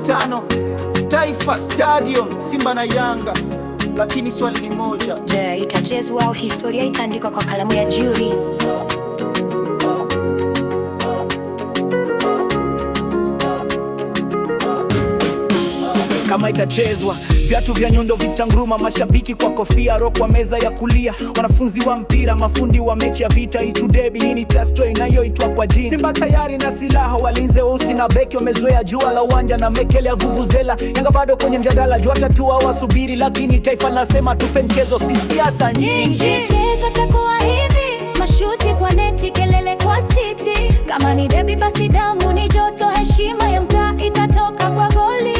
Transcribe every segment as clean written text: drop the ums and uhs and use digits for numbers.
500 Taifa Stadium, Simba na Yanga. Lakini swali ni moja, je, itachezwa au historia itaandikwa kwa kalamu ya jury? Kama itachezwa, viatu vya nyundo vitanguruma, mashabiki kwa kofia, roho kwa meza ya kulia, wanafunzi wa mpira, mafundi wa mechi ya vita. Itu derby, hii ni test inayoitwa kwa jina. Simba tayari na silaha, walinzi weusi na beki wamezoea jua la uwanja na mekele ya vuvuzela. Yanga bado kwenye mjadala, jua tatua wasubiri, lakini taifa nasema tupe mchezo, si siasa nyingi. Mchezo utakuwa hivi, mashuti kwa neti, kelele kwa city. Kama ni derby basi damu ni joto, heshima ya mtaa itatoka kwa goli.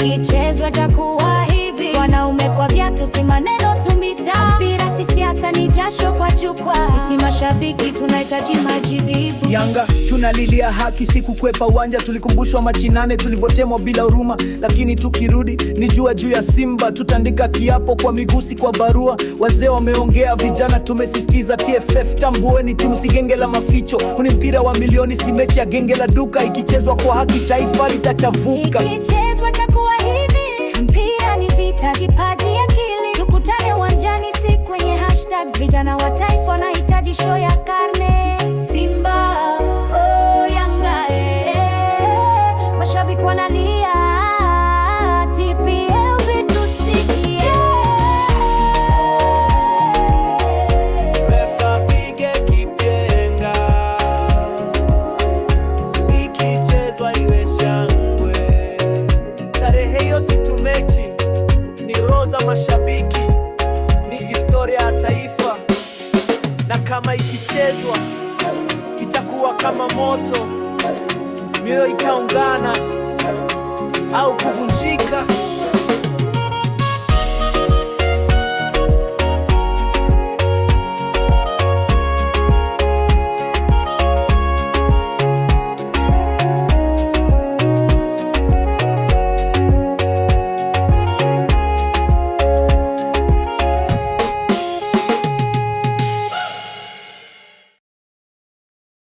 Ikichezwa itakuwa hivi, wanaume kwa viatu, si maneno tumita. Mpira si siasa, ni jasho kwa jukwaa. Sisi mashabiki tunahitaji majibu. Yanga tunalilia haki, si kukwepa uwanja. Tulikumbushwa Machi 8 tulivyotemwa bila huruma, lakini tukirudi ni jua juu ya Simba. Tutaandika kiapo kwa migusi, kwa barua. Wazee wameongea, vijana tumesisitiza. TFF tambueni, timu si genge la maficho. Huni mpira wa milioni, si mechi ya genge la duka. Ikichezwa kwa haki, taifa litachavuka. Ikichezwa itakuwa hivi, mpira ni vita, jipaji akili. Tukutane uwanjani, si kwenye hashtags. Vijana wa taifa wanahitaji show ya karne. Simba, oh Yanga, mashabiki wanalia, TPL vitusikie. Refa pige kipenga, ikichezwa iwe shangwe. Tarehe hiyo si tu mechi, ni roza mashabiki, ni historia ya taifa. Na kama ikichezwa itakuwa kama moto, mioyo itaungana au kuvunjika.